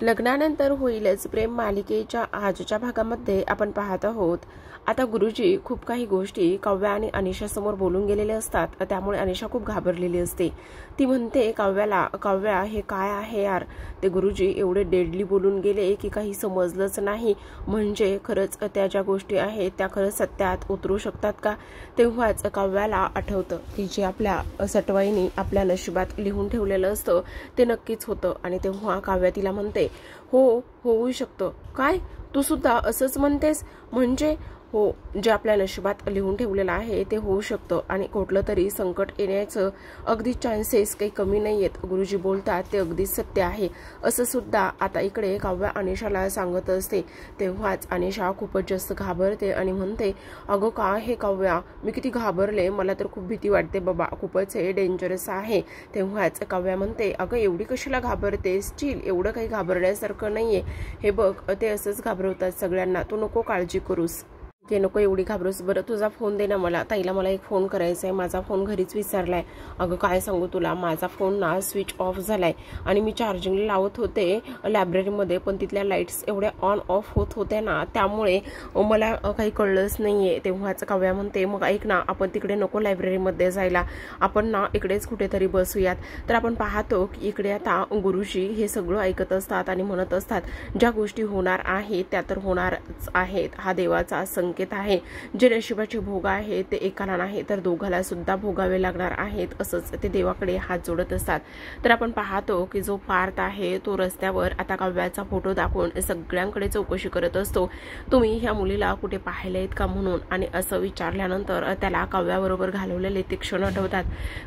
लग्नानंतर होईलच प्रेम मालिकेच्या आजच्या भागामध्ये आपण पाहत आहोत। आता गुरुजी खूप काही गोष्टी काव्या आणि अनिशा समोर बोलून गेलेले असतात, त्यामुळे अनिशा खूप घाबरलेली असते। ती म्हणते काव्याला, काव्या हे काय आहे यार, ते गुरुजी एवढे डेडली बोलून गेले की काही समजलंच नाही। म्हणजे खरंच त्या ज्या गोष्टी आहेत त्या खरंच सत्यात उतरू शकतात का? तेव्हाच काव्याला आठवतं की जे आपल्या सटवाईनी आपल्या नशिबात लिहून ठेवलेलं असतं ते नक्कीच होतं। आणि तेव्हा काव्या तिला म्हणते, हो होऊ शकतं। काय तू सुद्धा असंच म्हणतेस? म्हणजे हो, जे आपल्या नशिबात लिहून ठेवलेलं आहे ते होऊ शकतं आणि कुठलं तरी संकट येण्याचं अगदी चान्सेस काही कमी नाहीयेत। गुरुजी बोलतात ते अगदी सत्य आहे, असं सुद्धा आता इकडे काव्या अनिशाला सांगत असते। तेव्हाच अनिशा खूपच जास्त घाबरते आणि म्हणते, अगं का हे काव्या, मी किती घाबरले, मला तर खूप भीती वाटते बाबा, खूपच हे डेंजरस आहे। तेव्हाच काव्या म्हणते, अगं एवढी कशाला घाबरतेस? चिल, एवढं काही घाबरण्यासारखं नाहीये। हे बघ, ते असंच घाबरवतात सगळ्यांना, तू नको काळजी करूस, नको एवढी घाबरूस। बरं तुझा फोन दे ना मला, ताईला मला एक फोन करायचा आहे, माझा फोन घरीच विसरलाय। अगं काय सांगू तुला, माझा फोन ना स्विच ऑफ झालाय आणि मी चार्जिंगला लावत होते लायब्ररीमध्ये, पण तिथल्या लाईट्स एवढ्या ऑन ऑफ होत होत्या ना, त्यामुळे मला काही कळलंच नाहीये। तेव्हाच काव्या म्हणते, मग ऐक ना, आपण तिकडे नको लायब्ररीमध्ये जायला, आपण ना इकडेच कुठेतरी बसूयात। तर आपण पाहतो की इकडे आता गुरुजी हे सगळं ऐकत असतात आणि म्हणत असतात, ज्या गोष्टी होणार आहेत त्या तर होणारच आहेत, हा देवाचा संकेत आहे। जे नशिबाचे भोग आहेत ते एकाला नाही तर दोघाला सुद्धा भोगावे लागणार आहेत, असंच ते देवाकडे हात जोडत असतात। तर आपण पाहतो की जो पार्थ आहे तो रस्त्यावर आता काव्याचा फोटो दाखवून सगळ्यांकडे चौकशी करत असतो, तुम्ही ह्या मुलीला कुठे पाहिलेत का म्हणून। आणि असं विचारल्यानंतर त्याला काव्याबरोबर घालवलेले ते क्षण आठवतात,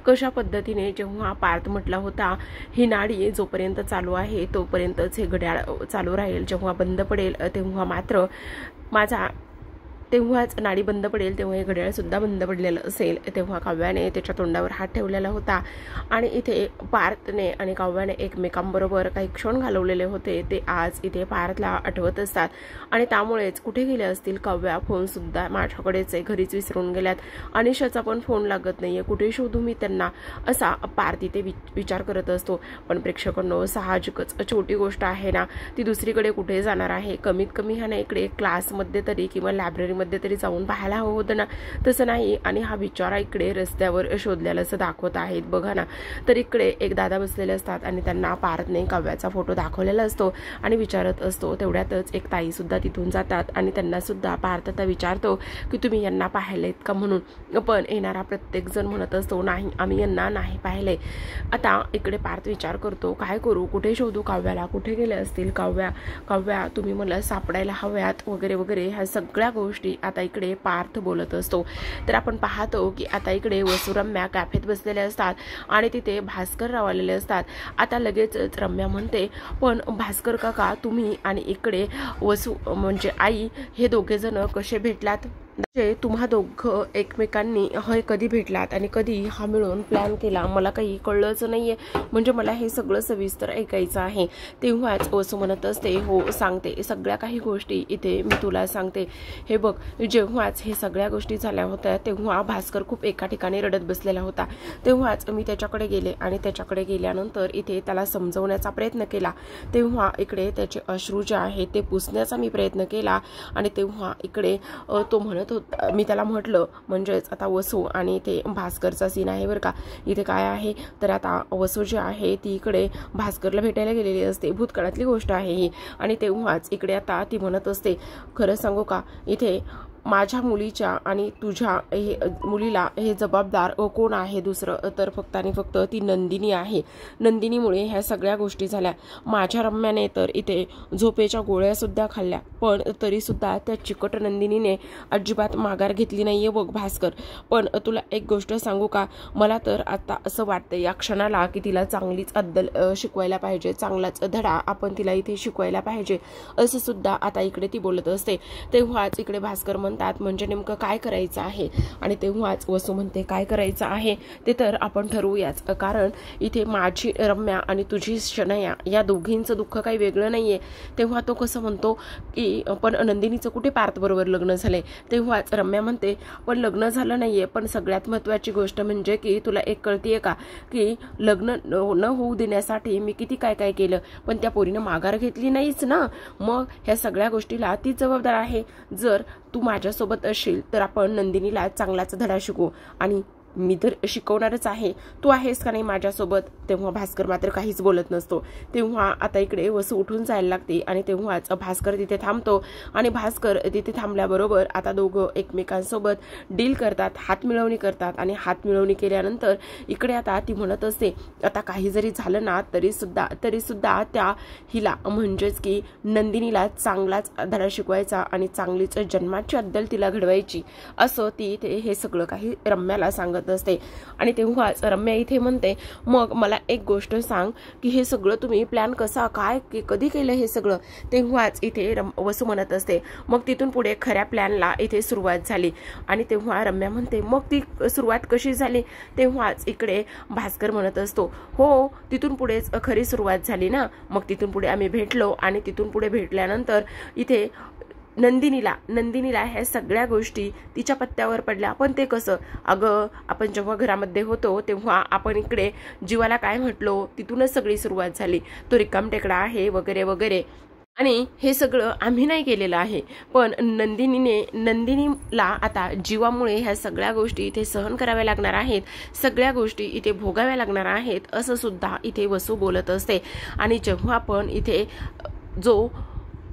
कशा पद्धतीने जेव्हा पार्थ म्हटला होता, ही नाडी जोपर्यंत चालू आहे तोपर्यंतच हे घड्याळ चालू राहील, जेव्हा बंद पडेल तेव्हा मात्र तेव्हाच नाडी बंद पडेल, तेव्हा हे घड्याळ सुद्धा बंद पडलेलं असेल। तेव्हा काव्याने त्याच्या तोंडावर हात ठेवलेला होता आणि इथे पार्थने आणि काव्याने एकमेकांबरोबर काही क्षण घालवलेले होते ते आज इथे पार्थला आठवत असतात। आणि त्यामुळेच कुठे गेले असतील काव्या, फोन सुद्धा माझ्याकडेच आहे, घरीच विसरून गेल्यात, अनिशाचा पण फोन लागत नाहीये, कुठे शोधू मी त्यांना, असा पार्थ इथे विचार करत असतो। पण प्रेक्षकांनो, साहजिकच छोटी गोष्ट आहे ना, ती दुसरीकडे कुठे जाणार आहे, कमीत कमी ह्याने इकडे क्लासमध्ये तरी किंवा लायब्ररी मध्ये तरी जाऊन पाहायला हवं होतं ना, तसं नाही। आणि हा बिचारा इकडे रस्त्यावर शोधलेला असं दाखवत आहेत बघा ना। तर इकडे एक दादा बसलेले असतात आणि त्यांना पार्थने काव्याचा फोटो दाखवलेला असतो आणि विचारत असतो। तेवढ्यातच एक ताई सुद्धा तिथून जातात आणि त्यांना सुद्धा पार्थ आता विचारतो की तुम्ही यांना पाहिलेत का म्हणून, पण येणारा प्रत्येक जण म्हणत असतो, नाही आम्ही यांना नाही पाहिले। आता इकडे पार्थ विचार करतो, काय करू, कुठे शोधू काव्याला, कुठे गेले असतील काव्या, काव्या तुम्ही मला सापडायला हव्यात वगैरे वगैरे, ह्या सगळ्या गोष्टी आता इकडे पार्थ बोलत असतो। तर आपण पाहतो की आता इकडे वसुरम्या कॅफेत बसलेले असतात आणि तिथे भास्करराव आलेले असतात। आता लगेच रम्या म्हणते, पण भास्कर काका तुम्ही आणि इकडे वसू म्हणजे आई हे दोघे जण कसे भेटलात? म्हणजे तुम्हा दोघं एकमेकांनी हे कधी भेटलात आणि कधी हा मिळून प्लॅन केला, मला काही कळलंच नाहीये, म्हणजे मला हे सगळं सविस्तर ऐकायचं आहे। तेव्हाच वसू म्हणत असते, हो सांगते, सगळ्या काही गोष्टी इथे मी तुला सांगते। हे बघ, जेव्हाच हे सगळ्या गोष्टी झाल्या होत्या तेव्हा भास्कर खूप एका ठिकाणी रडत बसलेला होता, तेव्हाच मी त्याच्याकडे गेले आणि त्याच्याकडे गेल्यानंतर इथे त्याला समजवण्याचा प्रयत्न केला, तेव्हा इकडे त्याचे अश्रू जे आहे ते पुसण्याचा मी प्रयत्न केला आणि तेव्हा इकडे तो म्हणत मी त्याला म्हटलं, म्हणजेच आता वसू आणि ते भास्करचा सीन आहे बरं का। इथे काय आहे तर आता वसू जी आहे ती इकडे भास्करला भेटायला गेलेली असते, भूतकाळातली गोष्ट आहे ही। आणि तेव्हाच इकडे आता ती म्हणत असते, खरं सांगू का, इथे माझ्या मुलीच्या आणि तुझ्या मुलीला हे जबाबदार कोण आहे दुसरं तर फक्त आणि फक्त ती नंदिनी आहे। नंदिनीमुळे ह्या सगळ्या गोष्टी झाल्या। माझ्या रम्याने तर इथे झोपेच्या गोळ्या सुद्धा खाल्ल्या, पण तरी सुद्धा त्या चिकट नंदिनीने अजिबात माघार घेतली नाहीये बघ भास्कर। पण तुला एक गोष्ट सांगू का, मला तर आता असं वाटतं या क्षणाला की तिला चांगलीच अद्दल शिकवायला पाहिजे, चांगलाच धडा आपण तिला इथे शिकवायला पाहिजे, असं सुद्धा आता इकडे ती बोलत असते। तेव्हाच इकडे भास्कर म्हणतात म्हणजे नेमकं काय करायचं आहे. आणि तेव्हाच वसू म्हणते काय करायचं आहे ते तर आपण ठरवूयाच, कारण इथे माझी रम्या आणि तुझी शनया या दोघींचं दुःख काही वेगळं नाहीये. तेव्हा तो कसं म्हणतो की पण नंदिनीचं कुठे पार्थ बरोबर लग्न झालंय. तेव्हाच रम्या म्हणते पण लग्न झालं नाहीये, पण सगळ्यात महत्त्वाची गोष्ट म्हणजे की तुला एक कळतीये का की लग्न न होऊ देण्यासाठी मी किती काय काय केलं, पण त्या पोरीनं माघार घेतली नाहीच ना. मग ह्या सगळ्या गोष्टीला तीच जबाबदार आहे. जर तू माझ्यासोबत असशील तर आपण नंदिनीला चांगलाच धडा शिकवू आणि मी तर शिकवणारच आहे. तू आहेस का नाही माझ्यासोबत. तेव्हा भास्कर मात्र काहीच बोलत नसतो. तेव्हा आता इकडे वसू उठून जायला लागते आणि तेव्हाच भास्कर तिथे थांबतो आणि भास्कर तिथे थांबल्याबरोबर आता दोघं एकमेकांसोबत डील करतात, हात मिळवणी करतात. आणि हात मिळवणी केल्यानंतर इकडे आता ती म्हणत असते आता काही जरी झालं ना तरी सुद्धा त्या हिला म्हणजेच की नंदिनीला चांगलाच धडा शिकवायचा आणि चांगलीच जन्माची अद्दल तिला घडवायची, असं ती इथे हे सगळं काही रम्याला सांगत असते. आणि तेव्हाच रम्या इथे म्हणते मग मला एक गोष्ट सांग की हे सगळं तुम्ही प्लॅन कसा काय कधी केलं हे सगळं. तेव्हाच इथे वसू म्हणत असते मग तिथून पुढे खऱ्या प्लॅनला इथे सुरुवात झाली. आणि तेव्हा रम्या म्हणते मग ती सुरुवात कशी झाली. तेव्हाच इकडे भास्कर म्हणत असतो हो तिथून पुढेच खरी सुरुवात झाली ना. मग तिथून पुढे आम्ही भेटलो आणि तिथून पुढे भेटल्यानंतर इथे नंदिनीला ह्या सगळ्या गोष्टी तिच्या पत्त्यावर पडल्या. पण ते कसं अगं आपण जेव्हा घरामध्ये होतो तेव्हा आपण इकडे जीवाला काय म्हटलो तिथूनच सगळी सुरुवात झाली. तो रिकामटेकडा आहे वगैरे वगैरे आणि हे सगळं आम्ही नाही केलेलं आहे. पण नंदिनीला आता जीवामुळे ह्या सगळ्या गोष्टी इथे सहन कराव्या लागणार आहेत, सगळ्या गोष्टी इथे भोगाव्या लागणार आहेत असं सुद्धा इथे वसू बोलत असते. आणि जेव्हा आपण इथे जो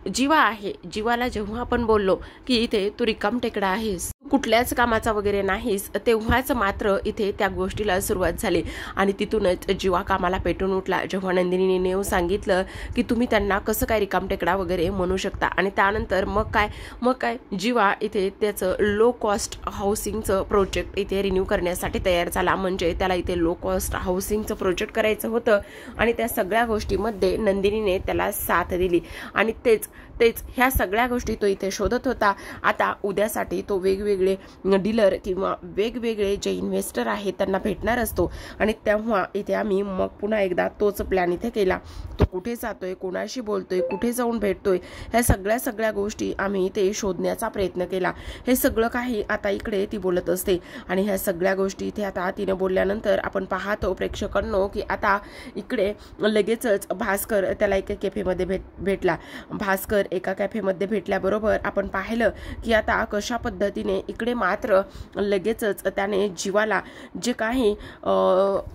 जीवा आहे जीवाला जेव्हा आपण बोललो की इथे तू रिकामटेकडा आहेस, कुठल्याच कामाचा वगैरे नाहीस, तेव्हाच मात्र इथे त्या गोष्टीला सुरुवात झाली. आणि तिथूनच जीवा कामाला पेटून उठला जेव्हा नंदिनीने येऊन सांगितलं की तुम्ही त्यांना कसं काय रिकामटेकडा वगैरे म्हणू शकता. आणि त्यानंतर मग काय जीवा इथे त्याचं लो कॉस्ट हाऊसिंगचं प्रोजेक्ट इथे रिन्यू करण्यासाठी तयार झाला. म्हणजे त्याला इथे लो कॉस्ट हाऊसिंगचं प्रोजेक्ट करायचं होतं आणि त्या सगळ्या गोष्टीमध्ये नंदिनीने त्याला साथ दिली. आणि तेच ह्या सगळ्या गोष्टी तो इथे शोधत होता. आता उद्यासाठी तो वेगवेगळे डीलर किंवा वेगवेगळे जे इन्व्हेस्टर आहेत त्यांना भेटणार असतो. आणि तेव्हा इथे आम्ही मग पुन्हा एकदा तोच प्लॅन इथे केला. तो कुठे जातोय, कोणाशी बोलतोय, कुठे जाऊन भेटतोय, ह्या सगळ्या गोष्टी आम्ही इथे शोधण्याचा प्रयत्न केला. हे सगळं काही आता इकडे ती बोलत असते. आणि ह्या सगळ्या गोष्टी इथे आता तिने बोलल्यानंतर आपण पाहतो प्रेक्षकांनो की आता इकडे लगेचच भास्कर त्याला एका कॅफेमध्ये भेटला. भास्कर एका कॅफेमध्ये भेटल्याबरोबर आपण पाहिलं की आता कशा पद्धतीने इकडे मात्र लगेचच त्याने जीवाला जे काही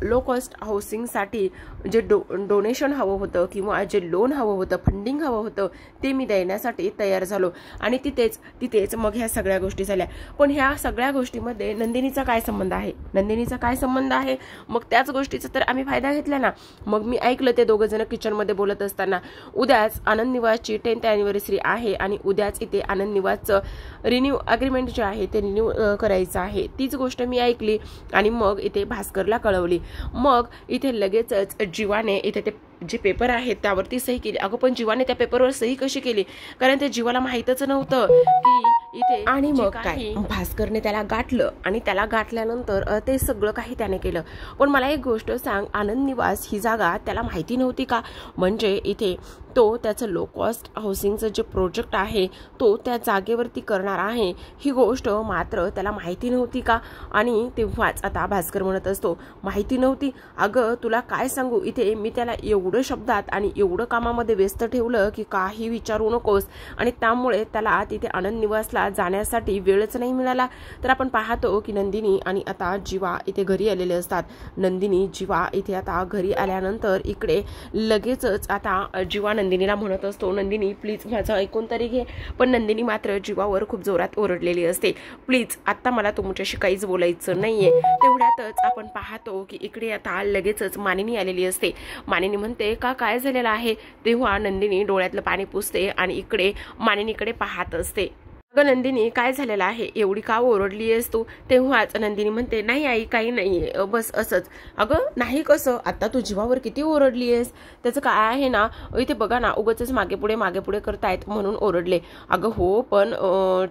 लो कॉस्ट हाऊसिंगसाठी जे डोनेशन हवं होतं किंवा जे लोन हवं होतं, फंडिंग हवं होतं ते मी देण्यासाठी तयार झालो. आणि तिथेच मग ह्या सगळ्या गोष्टी झाल्या. पण ह्या सगळ्या गोष्टीमध्ये नंदिनीचा काय संबंध आहे. मग त्याच गोष्टीचा तर आम्ही फायदा घेतला ना. मग मी ऐकलं ते दोघं जण किचनमध्ये बोलत असताना उद्याच आनंद निवासची 10th अॅनिव्हर्सरी आहे आणि उद्याच इथे आनंद निवासचं रिन्यू अग्रीमेंट जे आहे ते रिन्यू करायचं आहे. तीच गोष्ट मी ऐकली आणि मग इथे भास्करला कळवली. मग इथे लगेचच जीवाने इथे ते जे पेपर आहेत त्यावरती सही केली. अगं पण जीवाने त्या पेपरवर सही कशी केली, कारण ते जीवाला माहीतच नव्हतं की इथे. आणि मग काय भास्करने त्याला गाठलं आणि त्याला गाठल्यानंतर ते सगळं काही त्याने केलं. पण मला एक गोष्ट सांग, आनंद निवास ही जागा त्याला माहिती नव्हती का. म्हणजे इथे तो त्याचं लो कॉस्ट हाऊसिंगचं जे प्रोजेक्ट आहे तो त्या जागेवरती करणार आहे ही गोष्ट मात्र त्याला माहिती नव्हती का. आणि तेव्हाच आता भास्कर म्हणत असतो माहिती नव्हती. अगं तुला काय सांगू, इथे मी त्याला एवढं शब्दात आणि एवढं कामामध्ये व्यस्त ठेवलं की काही विचारू नकोस. आणि त्यामुळे त्याला तिथे आनंद निवासला जाण्यासाठी वेळच नाही मिळाला. तर आपण पाहतो की नंदिनी आणि आता जीवा इथे घरी आलेले असतात. नंदिनी जीवा इथे आता घरी आल्यानंतर इकडे लगेचच आता जीवा नंदिनीला म्हणत असतो नंदिनी प्लीज माझं ऐकून तरी घे. पण नंदिनी मात्र जीवावर खूप जोरात ओरडलेली असते. प्लीज आता मला तुमच्याशी काहीच बोलायचं नाहीये. तेवढ्यातच आपण पाहतो की इकडे आता लगेचच मानिनी आलेली असते. मानिनी म्हणते का काय झालेलं आहे. तेव्हा नंदिनी डोळ्यातलं पाणी पुसते आणि इकडे मानिनीकडे पाहत असते. अगं नंदिनी, काय झालेलं आहे, एवढी का ओरडली आहेस तू? तेव्हाच नंदिनी म्हणते, नाही आई काही नाहीये, बस असंच. अगं नाही कसं, आता तू जीवावर किती ओरडली आहेस, त्याचं काय आहे ना, इथे बघा ना, उगाचच मागे पुढे करतायत म्हणून ओरडले. अगं हो, पण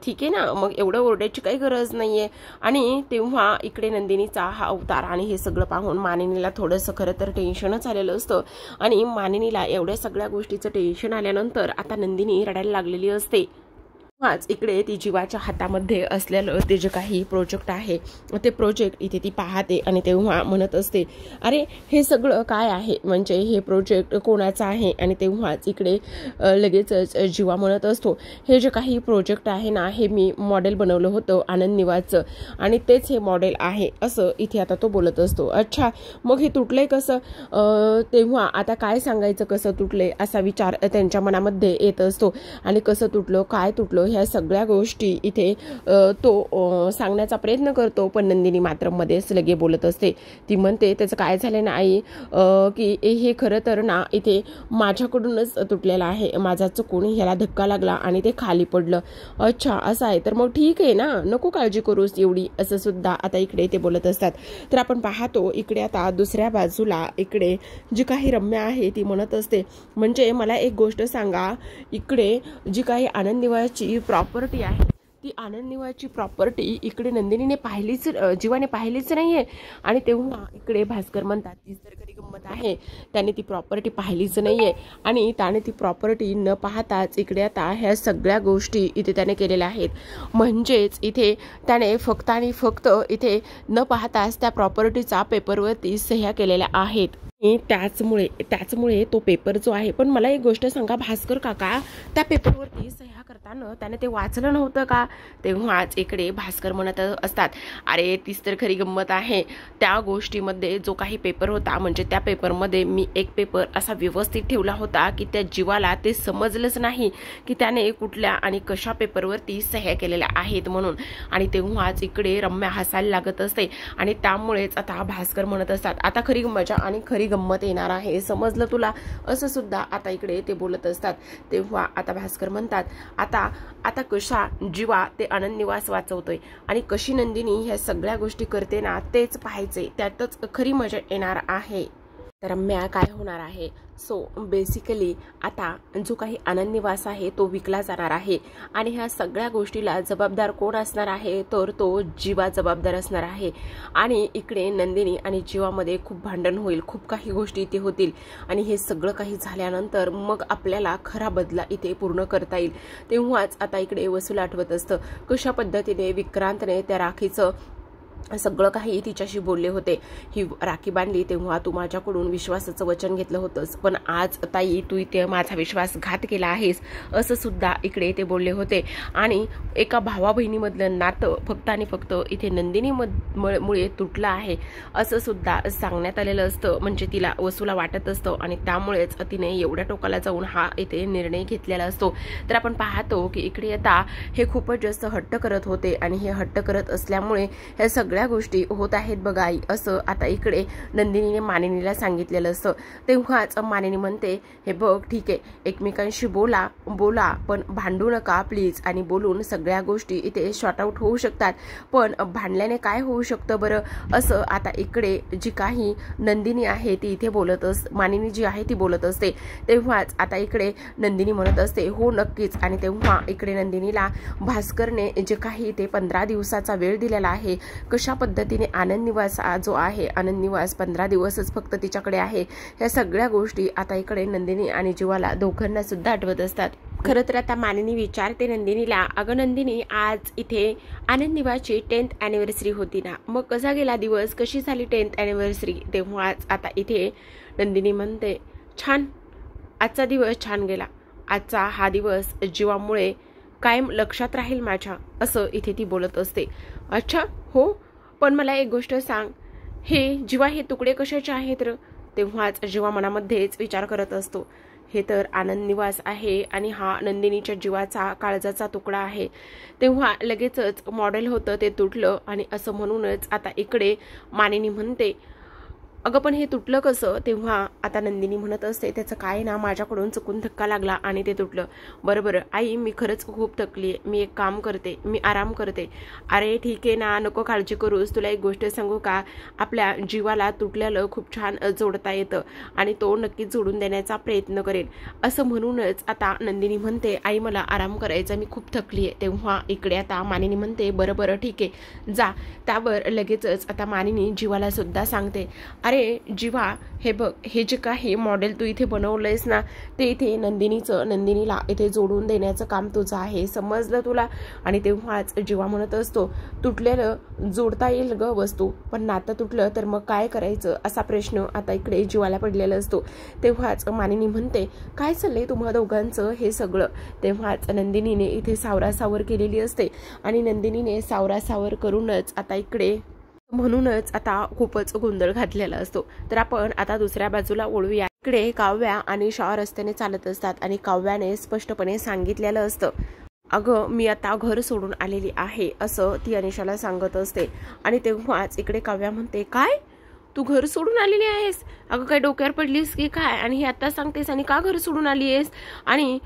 ठीक आहे ना, मग एवढं ओरडायची काही गरज नाहीये. आणि तेव्हा इकडे नंदिनीचा हा अवतार आणि हे सगळं पाहून मानिनीला थोडंसं खरं तर टेन्शनच आलेलं असतं. आणि मानिनीला एवढ्या सगळ्या गोष्टीचं टेन्शन आल्यानंतर आता नंदिनी रडायला लागलेली असते. हाच इकडे ती जीवाच्या हातामध्ये असलेलं ते जे काही प्रोजेक्ट आहे ते प्रोजेक्ट इथे ती पाहते आणि तेव्हा म्हणत असते, अरे हे सगळं काय आहे, म्हणजे हे प्रोजेक्ट कोणाचं आहे? आणि तेव्हाच इकडे लगेचच जीवा म्हणत असतो, हे जे काही प्रोजेक्ट आहे ना, हे मी मॉडेल बनवलं होतं आनंद निवासचं आणि तेच हे मॉडेल आहे, असं इथे आता तो बोलत असतो. अच्छा, मग हे तुटलंय कसं? तेव्हा आता काय सांगायचं कसं तुटले असा विचार त्यांच्या मनामध्ये येत असतो. आणि कसं तुटलं, काय तुटलं, ह्या सगळ्या गोष्टी इथे तो सांगण्याचा प्रयत्न करतो. पण नंदिनी मात्र मध्येच लगे बोलत असते. ती म्हणते, त्याचं काय झालं ना आई, की हे खरं तर ना इथे माझ्याकडूनच तुटलेलं आहे, माझा चुकून ह्याला धक्का लागला आणि ते खाली पडलं. अच्छा असं आहे, तर मग ठीक आहे ना, नको काळजी करूस एवढी, असं सुद्धा आता इकडे ते बोलत असतात. तर आपण पाहतो इकडे आता दुसऱ्या बाजूला इकडे जी काही रम्या आहे ती म्हणत असते, म्हणजे मला एक गोष्ट सांगा, इकडे जी काही आनंद निवासची प्रॉपर्टी आहे ती आनंद निवासची प्रॉपर्टी इकडे नंदिनीने पाहिलीच, जीवाने पाहिलीच नाहीये. आणि तेव्हा इकडे भास्कर म्हणतात, तीच तर खरी गंमत आहे, त्याने ती प्रॉपर्टी पाहिलीच नाहीये आणि त्याने ती प्रॉपर्टी न पाहताच इकडे आता ह्या सगळ्या गोष्टी इथे त्याने केलेल्या आहेत. म्हणजेच इथे त्याने फक्त आणि फक्त इथे न पाहताच त्या प्रॉपर्टीचा पेपरवरती सह्या केलेल्या आहेत. त्याचमुळे तो पेपर जो आहे, पण मला एक गोष्ट सांगा भास्कर काका, त्या पेपरवरती सह्या करताना त्याने ते वाचलं नव्हतं का? तेव्हाच इकडे भास्कर म्हणत असतात, अरे तीच तर खरी गंमत आहे, त्या गोष्टीमध्ये जो काही पेपर होता, म्हणजे त्या पेपरमध्ये मी एक पेपर असा व्यवस्थित ठेवला होता की त्या जीवाला ते समजलंच नाही की त्याने कुठल्या आणि कशा पेपरवरती सह्या केलेल्या आहेत म्हणून. आणि तेव्हाच इकडे रम्या हसायला लागत असते आणि त्यामुळेच आता भास्कर म्हणत असतात, आता खरी मजा आणि खरी गंमत येणार आहे, समजलं तुला, असं सुद्धा आता इकडे ते बोलत असतात. तेव्हा आता भास्कर म्हणतात, आता कशा जीवा ते आनंद निवास वाचवतोय आणि कशी नंदिनी ह्या सगळ्या गोष्टी करते ना, तेच पाहायचे, त्यातच खरी मजा येणार आहे. तर रम्या काय होणार आहे, सो बेसिकली आता जो काही आनंद निवास आहे तो विकला जाणार आहे आणि ह्या सगळ्या गोष्टीला जबाबदार कोण असणार आहे, तर तो जीवा जबाबदार असणार आहे. आणि इकडे नंदिनी आणि जीवामध्ये खूप भांडण होईल, खूप काही गोष्टी इथे होतील आणि हे सगळं काही झाल्यानंतर मग आपल्याला खरा बदला इथे पूर्ण करता येईल. तेव्हाच आता इकडे वसूल आठवत असतं, कशा पद्धतीने विक्रांतने त्या राखीचं सगळं काही तिच्याशी बोलले होते, ही राखी बांधली तेव्हा तू माझ्याकडून विश्वासाचं वचन घेतलं होतंस, पण आज ताई तू इथे माझा विश्वासघात केला आहेस, असं सुद्धा इकडे ते बोलले होते. आणि एका भावा बहिणीमधलं नातं फक्त आणि फक्त इथे नंदिनी मुळे तुटलं आहे, असं सुद्धा सांगण्यात आलेलं असतं. म्हणजे तिला वसूला वाटत असतं आणि त्यामुळेच तिने एवढ्या टोकाला जाऊन हा इथे निर्णय घेतलेला असतो. तर आपण पाहतो की इकडे आता हे खूपच जास्त हट्ट करत होते आणि हे हट्ट करत असल्यामुळे हे सगळ्या गोष्टी होत आहेत बघा आई, असं आता इकडे नंदिनीने मानिनीला सांगितलेलं असतं. तेव्हाच मानिनी म्हणते, हे बघ ठीक आहे, एकमेकांशी बोला पण भांडू नका प्लीज, आणि बोलून सगळ्या गोष्टी इथे शॉर्ट आउट होऊ शकतात, पण भांडल्याने काय होऊ शकतं बरं, असं आता इकडे जी काही नंदिनी आहे ती इथे मानिनी जी आहे ती बोलत असते. तेव्हाच आता इकडे नंदिनी म्हणत असते, हो नक्कीच. आणि तेव्हा इकडे नंदिनीला भास्करने जे काही ते 15 दिवसाचा वेळ दिलेला आहे, कशा पद्धतीने आनंद निवास जो आहे, आनंद निवास 15 दिवसच फक्त तिच्याकडे आहे, ह्या सगळ्या गोष्टी आता इकडे नंदिनी आणि जीवाला दोघांना सुद्धा आठवत असतात. खरं तर आता मानिनी विचारते नंदिनीला, अगं नंदिनी, आज इथे आनंद निवासची 10th अॅनिव्हर्सरी होती ना, मग कसा गेला दिवस, कशी झाली 10th अॅनिव्हर्सरी? तेव्हाच आता इथे नंदिनी म्हणते, छान, आजचा दिवस छान गेला, आजचा हा दिवस जीवामुळे कायम लक्षात राहील माझ्या, असं इथे ती बोलत असते. अच्छा हो, पण मला एक गोष्ट सांग, हे जीवा हे तुकडे कशाचे आहेत र? तेव्हाच जीवा मनामध्येच विचार करत असतो, हे तर आनंद निवास आहे आणि हा नंदिनीच्या जीवाचा काळजाचा तुकडा आहे. तेव्हा लगेचच मॉडेल होतं ते तुटलं आणि असं म्हणूनच आता इकडे मानिनी म्हणते, अगं पण हे तुटलं कसं? तेव्हा आता नंदिनी म्हणत असते, त्याचं काय ना, माझ्याकडून चुकून धक्का लागला आणि ते तुटलं. बरं आई, मी खरंच खूप थकली आहे, मी एक काम करते, मी आराम करते. अरे ठीक आहे ना, नको काळजी करूस. तुला एक गोष्ट सांगू का? आपल्या जीवाला तुटलेलं खूप छान जोडता येतं आणि तो नक्कीच जोडून देण्याचा प्रयत्न करेल. असं म्हणूनच आता नंदिनी म्हणते, आई मला आराम करायचा, मी खूप थकली आहे. तेव्हा इकडे आता मानिनी म्हणते, बरं ठीक आहे, जा. त्यावर लगेचच आता मानिनी जीवाला सुद्धा सांगते, अरे जीवा, हे बघ, हे जे काही मॉडेल तू इथे बनवलंयस ना, ते इथे नंदिनीला इथे जोडून देण्याचं काम तुझं आहे, समजलं तुला? आणि तेव्हाच जीवा म्हणत असतो, तुटलेलं जोडता येईल ग वस्तू, पण नातं तुटलं तर मग काय करायचं, असा प्रश्न आता इकडे जीवाला पडलेला असतो. तेव्हाच मानिनी म्हणते, काय चाललंय तुम्हा दोघांचं हे सगळं? तेव्हाच नंदिनीने इथे सावरासावर केलेली असते आणि नंदिनीने सावरासावर करूनच आता इकडे म्हणूनच आता खूपच गोंधळ घातलेला असतो. तर आपण आता दुसऱ्या बाजूला वळूया. इकडे काव्या आणि शा रस्त्याने चालत असतात आणि काव्याने स्पष्टपणे सांगितलेलं असतं, अगं मी आता घर सोडून आलेली आहे, असं ती अनिशाला सांगत असते. आणि तेव्हाच इकडे काव्या म्हणते, काय तू घर सोडून आलेली आहेस? अगं काय डोक्यावर पडलीस की काय? आणि हे आता सांगतेस आणि का घर सोडून आली आहेस? आणि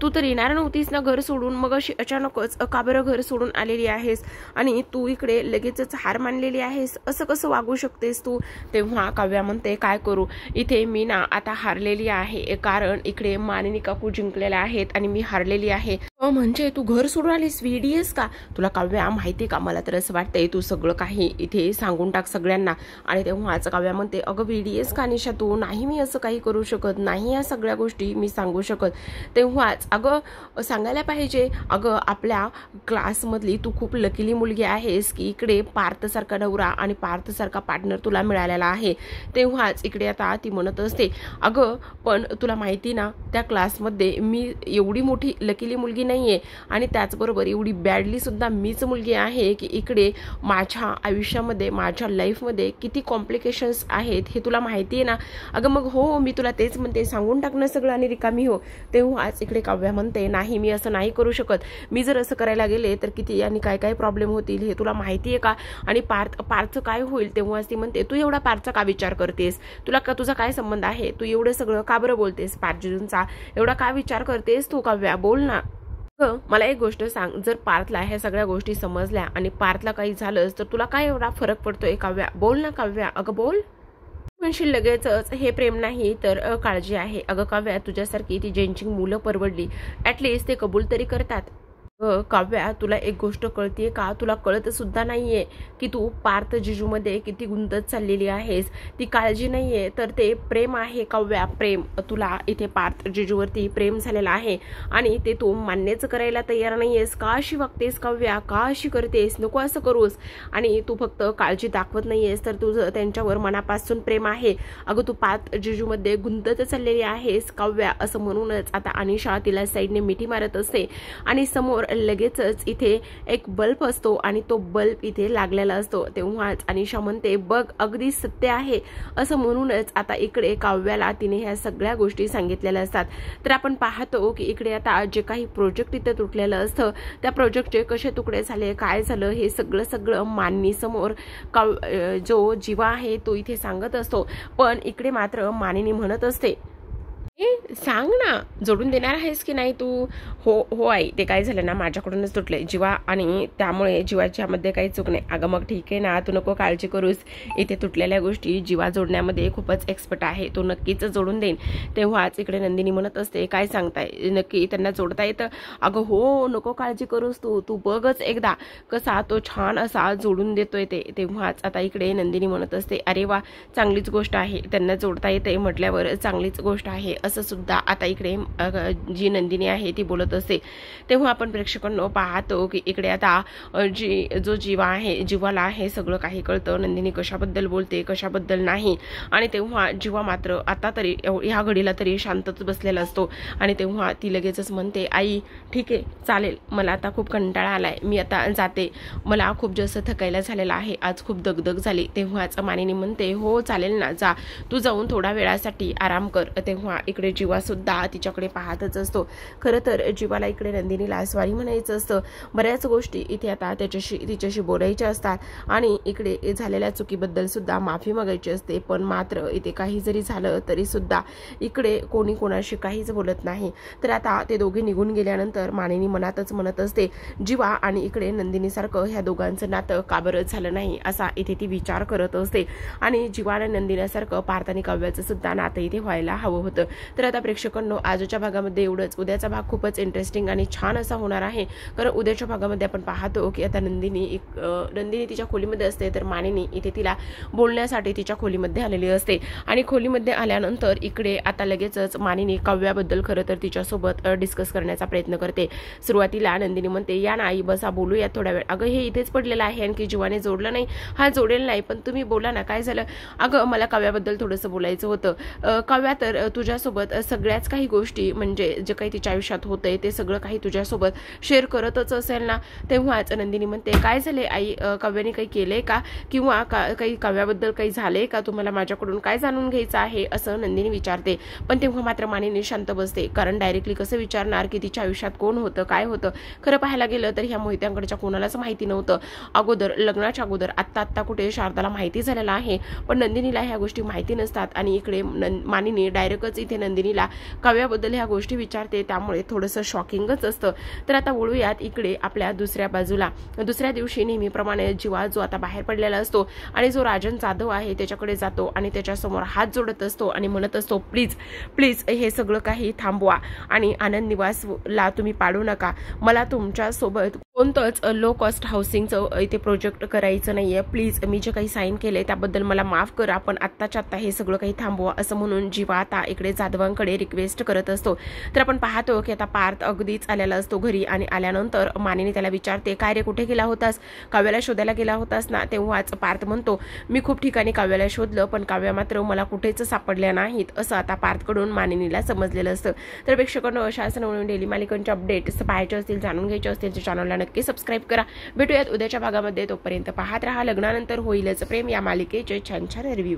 तू तर येणार नव्हतीस ना घर सोडून, मग अशी अचानकच का बरं घर सोडून आलेली आहेस? आणि तू इकडे लगेचच हार मानलेली आहेस, असं कसं वागू शकतेस तू? तेव्हा काव्या म्हणते, काय करू, इथे मी ना आता हारलेली आहे, कारण इकडे मानिनी काकू जिंकलेल्या आहेत आणि मी हारलेली आहे. म्हणजे तू घर सोडून आलीस, VDS का? तुला काव्या माहिती का, मला तर असं वाटतंय तू सगळं काही इथे सांगून टाक सगळ्यांना. आणि तेव्हाच काव्या म्हणते, अगं VDS का निशा तू? नाही, मी असं काही करू शकत नाही, या सगळ्या गोष्टी मी सांगू शकत. तेव्हाच अगं सांगायला पाहिजे, अगं आपल्या क्लासमधली तू खूप लकीली मुलगी आहेस की इकडे पार्थसारखा नवरा आणि पार्थसारखा पार्टनर तुला मिळालेला आहे. तेव्हाच इकडे आता ती म्हणत असते, अगं पण तुला माहिती ना, त्या क्लासमध्ये मी एवढी मोठी लकीली मुलगी नाहीये आणि त्याचबरोबर एवढी बॅडली सुद्धा मीच मुलगी आहे की इकडे माझ्या आयुष्यामध्ये, माझ्या लाईफमध्ये किती कॉम्प्लिकेशन्स आहेत हे तुला माहिती आहे ना? अगं मग हो, मी तुला तेच म्हणते, सांगून टाकणं सगळं आणि रिकामी हो. तेव्हाच इकडे काव्या म्हणते, नाही मी असं नाही करू शकत, मी जर असं करायला गेले तर किती आणि काय काय प्रॉब्लेम होतील हे तुला माहिती आहे का? आणि पार्थचं काय होईल? तेव्हाच ती म्हणते, तू एवढा पार्थचा का विचार करतेस? तुझा काय संबंध आहे? तू एवढं सगळं का बरं बोलतेस? पार्थजींचा एवढा का विचार करतेस तू काव्या? बोल ना. मला एक गोष्ट सांग, जर पार्थला ह्या सगळ्या गोष्टी समजल्या आणि पार्थला काही झालंच तर तुला काय एवढा फरक पडतोय काव्या? बोल ना काव्या, अगं बोल. म्हणशील लगेचच हे प्रेम नाही तर काळजी आहे. अगं काव्या, तुझ्यासारखी ती ज्यांची मुलं परवडली, ऍटलिस्ट ते कबूल तरी करतात. काव्या, तुला एक गोष्ट कळतीये का? तुला कळत सुद्धा नाहीये की तू पार्थ जिजूमध्ये किती गुंतत चाललेली आहेस. ती काळजी नाहीये तर ते प्रेम आहे काव्या, प्रेम. तुला इथे पार्थ जिजूवरती प्रेम झालेलं आहे आणि ते तू मान्यच करायला तयार नाहीयेस. का अशी वागतेस काव्या? का अशी करतेस? नको असं करूस. आणि तू फक्त काळजी दाखवत नाहीयेस तर तुझं त्यांच्यावर मनापासून प्रेम आहे. अगं तू पार्थ जिजूमध्ये गुंतत चाललेली आहेस काव्या, असं म्हणूनच आता अनिशा तिला साईडने मिठी मारत असते आणि समोर लगेचच इथे एक बल्ब असतो आणि तो बल्ब इथे लागलेला असतो. तेव्हाच अनिशा म्हणते, बघ अगदी सत्य आहे, असं म्हणूनच आता इकडे काव्याला तिने ह्या सगळ्या गोष्टी सांगितलेल्या असतात. तर आपण पाहतो की इकडे आता जे काही प्रोजेक्ट इथे तुटलेलं असतं, त्या प्रोजेक्टचे कसे तुकडे झाले, काय झालं, हे सगळं मानिनी समोर जो जीवा आहे तो इथे सांगत असतो. पण इकडे मात्र मानिनी म्हणत असते, सांग ना, जोडून देणार आहेस की नाही तू? हो आई, ते काय झालं ना, माझ्याकडूनच तुटले जीवा आणि त्यामुळे जीवाच्या मध्ये काही चूक नाही. अगं मग ठीक आहे ना, तू नको काळजी करूस, इथे तुटलेल्या गोष्टी जीवा जोडण्यामध्ये खूपच एक्सपर्ट आहे, तो नक्कीच जोडून देईन. तेव्हाच इकडे नंदिनी म्हणत असते, काय सांगताय, नक्की त्यांना जोडता येतं? अगं हो, नको काळजी करूस तू बघच एकदा कसा तो छान असा जोडून देतोय ते. तेव्हाच आता इकडे नंदिनी म्हणत असते, अरे वा, चांगलीच गोष्ट आहे, त्यांना जोडता येते म्हटल्यावर चांगलीच गोष्ट आहे, असं सुद्धा आता इकडे जी नंदिनी आहे ती बोलत असते. तेव्हा आपण प्रेक्षकांनो पाहतो की इकडे आता जो जीवा आहे, जीवाला हे सगळं काही कळतं, नंदिनी कशाबद्दल बोलते कशाबद्दल नाही. आणि तेव्हा जीवा मात्र आता तरी ह्या घडीला तरी शांतच बसलेला असतो. आणि तेव्हा ती लगेचच म्हणते, आई ठीक आहे, चालेल, मला आता खूप कंटाळा आलाय, मी आता जाते, मला खूप जास्त थकायला झालेला आहे, आज खूप दगदग झाली. तेव्हाच मानिनी म्हणते, हो चालेल ना, जा, तू जाऊन थोडा वेळासाठी आराम कर. तेव्हा इकडे जीवा सुद्धा तिच्याकडे पाहतच असतो. खरं तर जीवाला इकडे नंदिनीला स्वारी म्हणायचं असतं. बऱ्याच गोष्टी इथे आता तिच्याशी बोलायच्या असतात आणि इकडे झालेल्या चुकीबद्दल सुद्धा माफी मागायची असते. पण मात्र इथे काही जरी झालं तरी सुद्धा इकडे कोणी कोणाशी काहीच बोलत नाही. तर आता ते दोघे निघून गेल्यानंतर मानिनी मनातच म्हणत असते, जीवा आणि इकडे नंदिनीसारखं ह्या दोघांचं नातं का बरं झालं नाही असा इथे ती विचार करत असते. आणि जीवा आणि नंदिनीसारखं पार्थ आणि काव्याचं सुद्धा नातं इथे व्हायला हवं होतं. तर आता प्रेक्षकांनो, आजच्या भागामध्ये एवढंच. उद्याचा भाग खूपच इंटरेस्टिंग आणि छान असा होणार आहे. कारण उद्याच्या भागामध्ये आपण पाहतो की आता नंदिनी तिच्या खोलीमध्ये असते, तर मानिनी इथे तिला बोलण्यासाठी तिच्या खोलीमध्ये आलेली असते. आणि खोलीमध्ये आल्यानंतर इकडे आता लगेचच मानिनी काव्याबद्दल खरं तर तिच्यासोबत डिस्कस करण्याचा प्रयत्न करते. सुरुवातीला नंदिनी म्हणते, या ना आई, बसा, बोलूया थोडा वेळ. अगं हे इथेच पडलेलं आहे आणखी जीवाने जोडलं नाही. हा जोडेल नाही, पण तुम्ही बोला ना, काय झालं? अगं मला काव्याबद्दल थोडंसं बोलायचं होतं. काव्या तर तुझ्यासोबत सगळ्याच काही गोष्टी, म्हणजे जे काही तिच्या आयुष्यात होतंय ते सगळं काही तुझ्यासोबत शेअर करतच असेल ना. तेव्हाच नंदिनी म्हणते, काय झाले आई? काव्याने काही केलंय का? किंवा काही काव्याबद्दल काही झालंय का? तुम्हाला माझ्याकडून काय जाणून घ्यायचं आहे असं नंदिनी विचारते. पण तेव्हा मात्र मानिनी शांत बसते. कारण डायरेक्टली कसं विचारणार की तिच्या आयुष्यात कोण होतं, काय होतं? खरं पाहायला गेलं तर ह्या मोहित्यांकडच्या कोणालाच माहिती नव्हतं. लग्नाच्या अगोदर आत्ता कुठे शारदाला माहिती झालेला आहे, पण नंदिनीला ह्या गोष्टी माहिती नसतात. आणि इकडे मानिनी डायरेक्टच इथे नंदिनीला काव्याबद्दल ह्या गोष्टी विचारते. त्यामुळे थोडंसं शॉकिंगच असतं. तर आता वळूयात इकडे आपल्या दुसऱ्या बाजूला. दुसऱ्या दिवशी नेहमीप्रमाणे जीवा जो आता बाहेर पडलेला असतो आणि जो राजन जाधव आहे त्याच्याकडे जातो आणि त्याच्यासमोर हात जोडत असतो आणि म्हणत असतो, प्लीज प्लीज हे सगळं काही थांबवा आणि आनंद निवासला तुम्ही पाडू नका. मला तुमच्यासोबत कोणतंच लो कॉस्ट हाऊसिंगचं इथे प्रोजेक्ट करायचं नाहीये. प्लीज मी जे काही साईन केले त्याबद्दल मला माफ करा, पण आत्ताच्या आत्ता हे सगळं काही थांबवा असं म्हणून जीवा आता इकडे जाधवांकडे रिक्वेस्ट करत असतो. तर आपण पाहतो की आता पार्थ अगदीच आलेला असतो घरी आणि आल्यानंतर मानिनी त्याला विचारते, काय रे कुठे गेला होतास? काव्याला शोधायला गेला होतास ना? तेव्हाच पार्थ म्हणतो, मी खूप ठिकाणी काव्याला शोधलं पण काव्या मात्र मला कुठेच सापडल्या नाहीत असं आता पार्थकडून मानिनीला समजलेलं असतं. तर प्रेक्षकांनो, अशा म्हणून डेली मालिकांचे अपडेट्स पाहायचे असतील, जाणून घ्यायचे असतील तर चॅनलला नक्की सबस्क्राईब करा. भेटूयात उद्याच्या भागामध्ये. तोपर्यंत पाहत रहा लग्नानंतर होईलच प्रेम या मालिकेचे छान छान रिव्ह्यू.